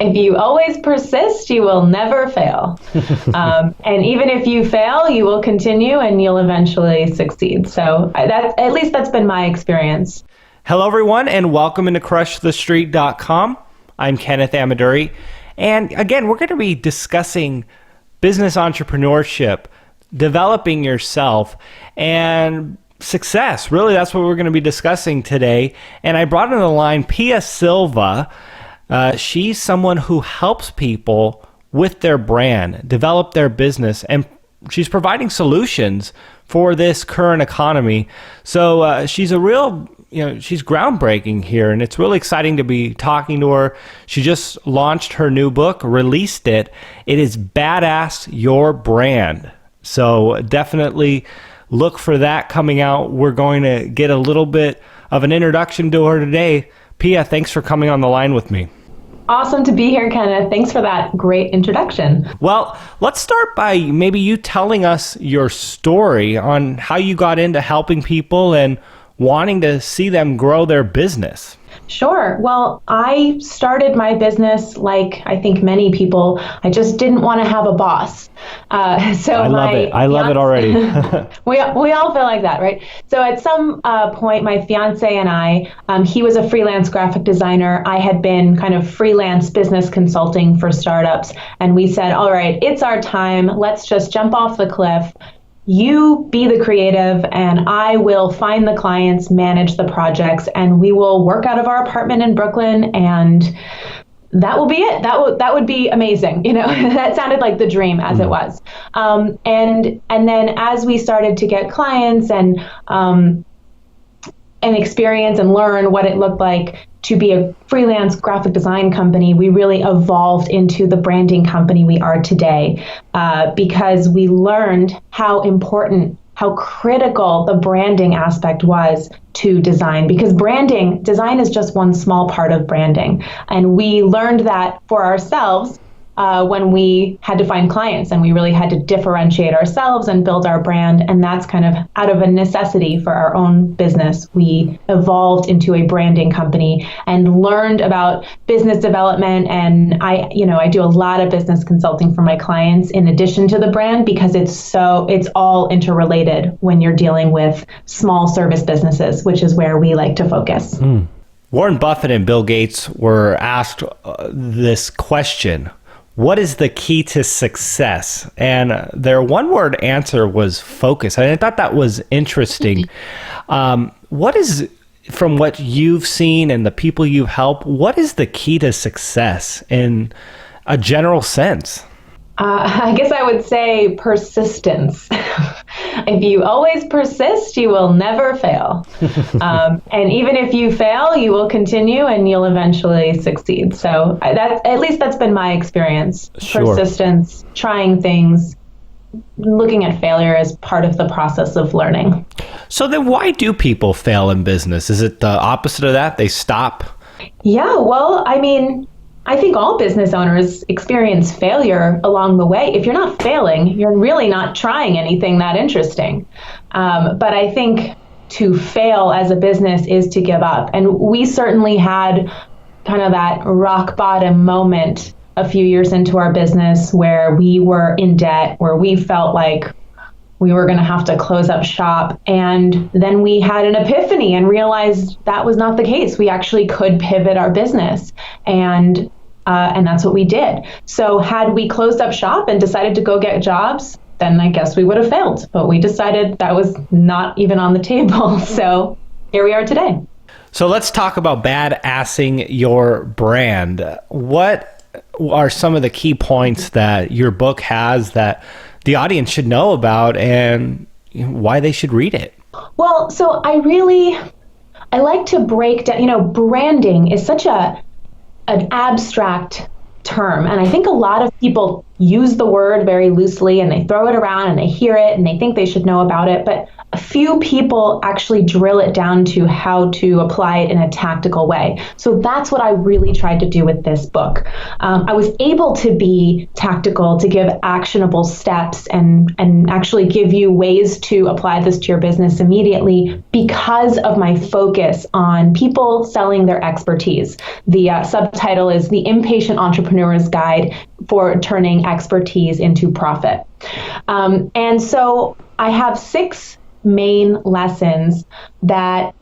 If you always persist, you will never fail. And even if you fail, you will continue and you'll eventually succeed. So at least that's been my experience. Hello, everyone, and welcome into CrushTheStreet.com. I'm Kenneth Amaduri. And again, we're going to be discussing business entrepreneurship, developing yourself, and success. Really, that's what we're going to be discussing today. And I brought on the line Pia Silva. She's someone who helps people with their brand, develop their business, and she's providing solutions for this current economy. So she's a real, she's groundbreaking here, and it's really exciting to be talking to her. She just launched her new book, released it. It is Baddass Your Brand. So definitely look for that coming out. We're going to get a little bit of an introduction to her today. Pia, thanks for coming on the line with me. Awesome to be here, Kenneth. Thanks for that great introduction. Well, let's start by maybe you telling us your story on how you got into helping people and wanting to see them grow their business. Sure. Well, I started my business like I think many people. I just didn't want to have a boss. I love it. I love it already. we all feel like that, right? So at some point, my fiance and I, he was a freelance graphic designer. I had been kind of freelance business consulting for startups. And we said, all right, it's our time. Let's just jump off the cliff. You be the creative and I will find the clients, manage the projects, and we will work out of our apartment in Brooklyn, and that will be it. That would be amazing. That sounded like the dream as it was. And then as we started to get clients and experience and learn what it looked like to be a freelance graphic design company, we really evolved into the branding company we are today, because we learned how important, how critical the branding aspect was to design, because design is just one small part of branding. And we learned that for ourselves when we had to find clients, and we really had to differentiate ourselves and build our brand. And that's kind of out of a necessity for our own business. We evolved into a branding company and learned about business development. And I do a lot of business consulting for my clients in addition to the brand, because it's all interrelated when you're dealing with small service businesses, which is where we like to focus. Warren Buffett and Bill Gates were asked this question: what is the key to success? And their one-word answer was focus. And I thought that was interesting. What is, from what you've seen and the people you've helped, what is the key to success in a general sense? I guess I would say persistence. If you always persist, you will never fail. And even if you fail, you will continue and you'll eventually succeed. So at least that's been my experience. Sure. Persistence, trying things, looking at failure as part of the process of learning. So then why do people fail in business? Is it the opposite of that? They stop? Yeah, well, I think all business owners experience failure along the way. If you're not failing, you're really not trying anything that interesting. But I think to fail as a business is to give up. And we certainly had kind of that rock bottom moment a few years into our business where we were in debt, where we felt like we were going to have to close up shop. And then we had an epiphany and realized that was not the case. We actually could pivot our business. And that's what we did. So had we closed up shop and decided to go get jobs, then I guess we would have failed. But we decided that was not even on the table. So here we are today. So let's talk about badassing your brand. What are some of the key points that your book has that the audience should know about and why they should read it? Well, so I like to break down, branding is such an abstract term. And I think a lot of people use the word very loosely and they throw it around and they hear it and they think they should know about it. But few people actually drill it down to how to apply it in a tactical way. So that's what I really tried to do with this book. I was able to be tactical, to give actionable steps and actually give you ways to apply this to your business immediately because of my focus on people selling their expertise. The subtitle is The Impatient Entrepreneur's Guide for Turning Expertise into Profit. And so I have 6 main lessons that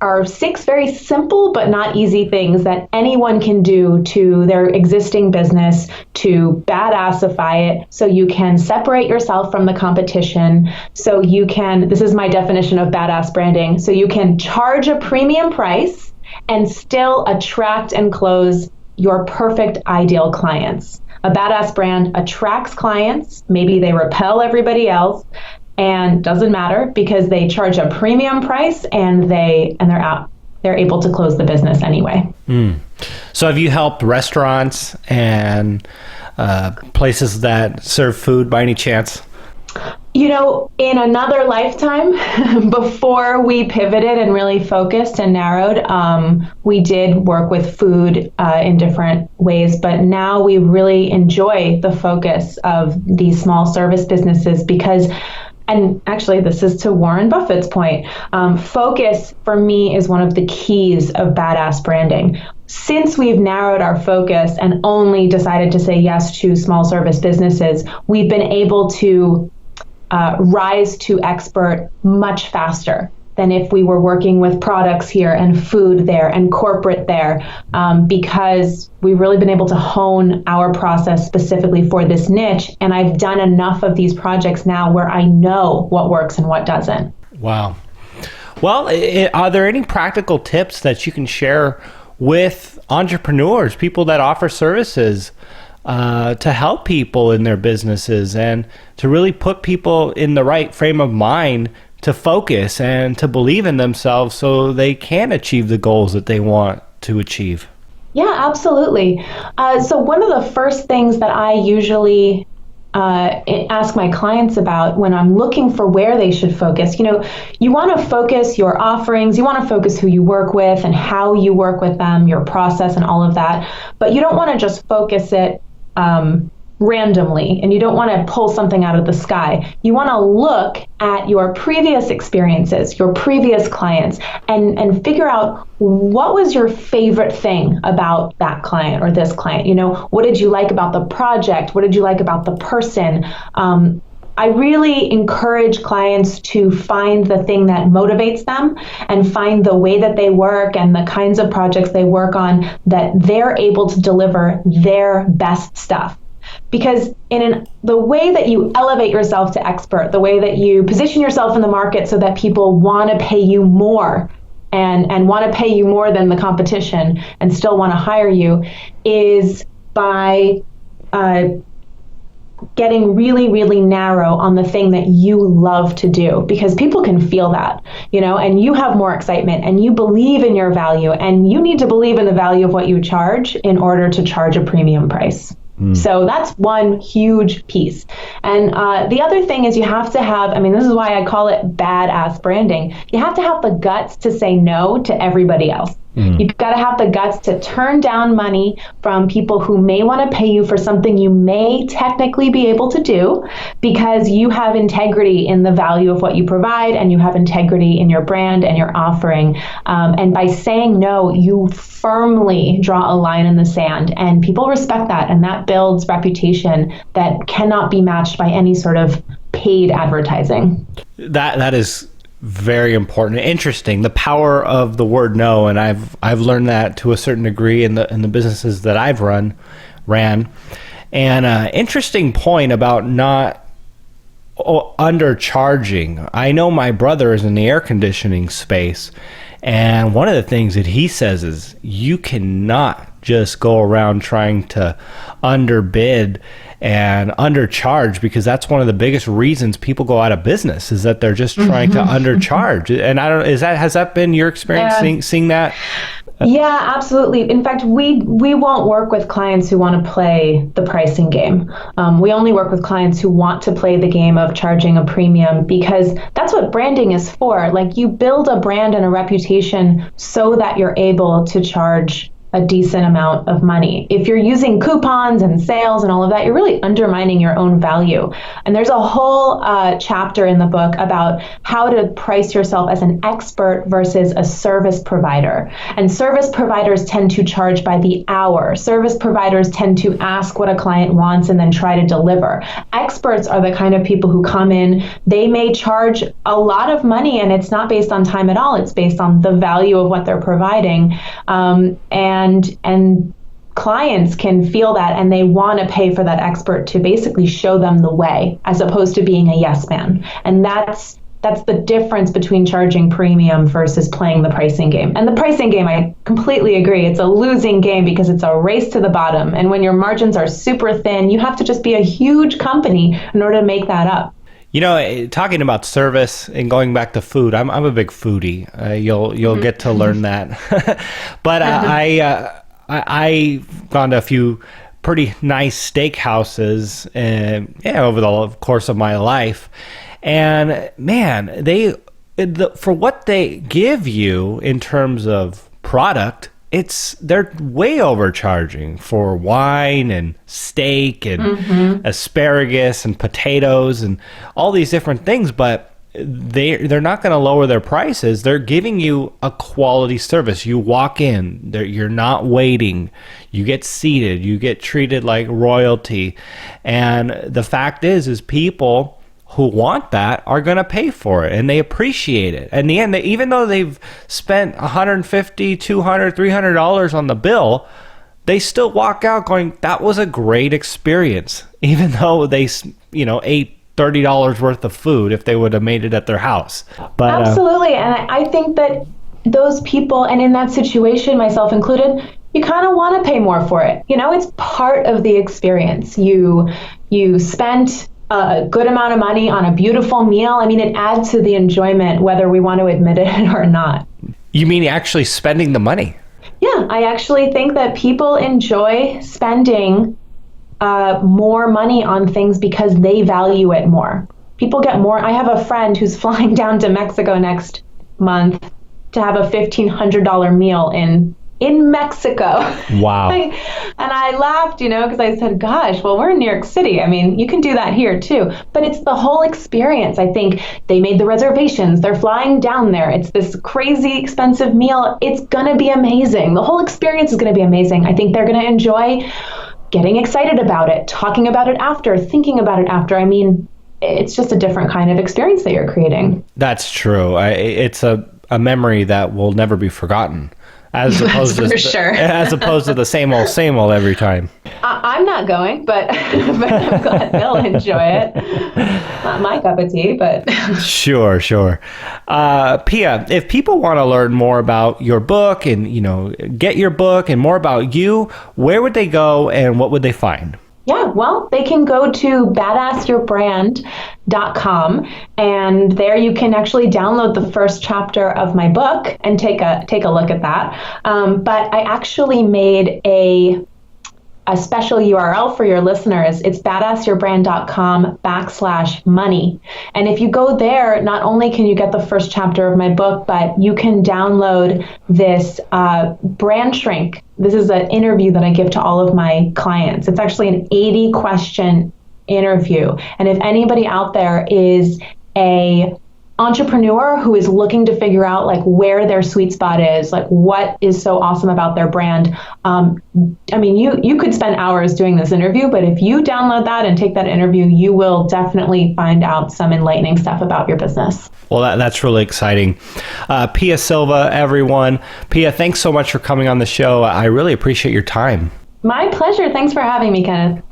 are 6 very simple but not easy things that anyone can do to their existing business to badassify it so you can separate yourself from the competition, so you can, this is my definition of badass branding, so you can charge a premium price and still attract and close your perfect ideal clients. A badass brand attracts clients, maybe they repel everybody else, and doesn't matter because they charge a premium price and they're able to close the business anyway. So have you helped restaurants and places that serve food by any chance? You know, in another lifetime, before we pivoted and really focused and narrowed, we did work with food in different ways, but now we really enjoy the focus of these small service businesses because, and actually this is to Warren Buffett's point, focus for me is one of the keys of badass branding. Since we've narrowed our focus and only decided to say yes to small service businesses, we've been able to rise to expert much faster than if we were working with products here and food there and corporate there, because we've really been able to hone our process specifically for this niche. And I've done enough of these projects now where I know what works and what doesn't. Wow. Well, are there any practical tips that you can share with entrepreneurs, people that offer services, to help people in their businesses and to really put people in the right frame of mind to focus and to believe in themselves so they can achieve the goals that they want to achieve? Yeah, absolutely. So one of the first things that I usually ask my clients about when I'm looking for where they should focus, you want to focus your offerings, you want to focus who you work with and how you work with them, your process and all of that, but you don't want to just focus it randomly, and you don't want to pull something out of the sky. You want to look at your previous experiences, your previous clients, and figure out what was your favorite thing about that client or this client. What did you like about the project? What did you like about the person? I really encourage clients to find the thing that motivates them and find the way that they work and the kinds of projects they work on that they're able to deliver their best stuff. Because the way that you elevate yourself to expert, the way that you position yourself in the market so that people want to pay you more and want to pay you more than the competition and still want to hire you, is by getting really, really narrow on the thing that you love to do, because people can feel that, and you have more excitement and you believe in your value, and you need to believe in the value of what you charge in order to charge a premium price. So that's one huge piece. And the other thing is you have to have, this is why I call it badass branding. You have to have the guts to say no to everybody else. You've got to have the guts to turn down money from people who may want to pay you for something you may technically be able to do because you have integrity in the value of what you provide and you have integrity in your brand and your offering. And by saying no, you firmly draw a line in the sand, and people respect that, and that builds reputation that cannot be matched by any sort of paid advertising. That is very important. Interesting. The power of the word no, and I've learned that to a certain degree in the businesses that I've ran. And interesting point about not undercharging. I know my brother is in the air conditioning space, and one of the things that he says is you cannot just go around trying to underbid and undercharge, because that's one of the biggest reasons people go out of business, is that they're just trying to undercharge. And has that been your experience seeing that? Yeah, absolutely. In fact, we won't work with clients who want to play the pricing game. We only work with clients who want to play the game of charging a premium, because that's what branding is for. Like, you build a brand and a reputation so that you're able to charge a decent amount of money. If you're using coupons and sales and all of that, you're really undermining your own value. And there's a whole chapter in the book about how to price yourself as an expert versus a service provider. And service providers tend to charge by the hour. Service providers tend to ask what a client wants and then try to deliver. Experts are the kind of people who come in, they may charge a lot of money, and it's not based on time at all. It's based on the value of what they're providing. And clients can feel that, and they want to pay for that expert to basically show them the way, as opposed to being a yes man. And that's the difference between charging premium versus playing the pricing game. And the pricing game, I completely agree, it's a losing game because it's a race to the bottom. And when your margins are super thin, you have to just be a huge company in order to make that up. You know, talking about service and going back to food, I'm a big foodie. You'll get to learn that. But I've gone to a few pretty nice steakhouses over the course of my life, and man, for what they give you in terms of product, they're way overcharging for wine and steak and asparagus and potatoes and all these different things, but they're not going to lower their prices. They're giving you a quality service. You walk in, you're not waiting. You get seated. You get treated like royalty. And the fact is people who want that are going to pay for it, and they appreciate it. In the end, even though they've spent $150, $200, $300 on the bill, they still walk out going, that was a great experience, even though they ate $30 worth of food if they would have made it at their house. But absolutely. And I think that those people, and in that situation, myself included, you kind of want to pay more for it. It's part of the experience. You spent a good amount of money on a beautiful meal. I mean, it adds to the enjoyment, whether we want to admit it or not. You mean actually spending the money? Yeah, I actually think that people enjoy spending more money on things because they value it more. People get more. I have a friend who's flying down to Mexico next month to have a $1,500 meal in Mexico. Wow. And I laughed, because I said, gosh, well, we're in New York City. I mean, you can do that here too. But it's the whole experience. I think they made the reservations. They're flying down there. It's this crazy expensive meal. It's going to be amazing. The whole experience is going to be amazing. I think they're going to enjoy getting excited about it, talking about it after, thinking about it after. I mean, it's just a different kind of experience that you're creating. That's true. It's a memory that will never be forgotten. As opposed to the same old every time. I'm not going, but I'm glad they'll enjoy it. Not my cup of tea, but Sure. Pia, if people want to learn more about your book and get your book and more about you, where would they go and what would they find? Yeah, well, they can go to BaddassYourBrand.com, and there you can actually download the first chapter of my book and take a look at that. But I actually made a special URL for your listeners. It's BaddassYourBrand.com/money. And if you go there, not only can you get the first chapter of my book, but you can download this brand shrink. This is an interview that I give to all of my clients. It's actually an 80-question interview. And if anybody out there is a entrepreneur who is looking to figure out like where their sweet spot is, like what is so awesome about their brand. I mean, you could spend hours doing this interview, but if you download that and take that interview, you will definitely find out some enlightening stuff about your business. Well, that's really exciting. Pia Silva, everyone. Pia, thanks so much for coming on the show. I really appreciate your time. My pleasure. Thanks for having me, Kenneth.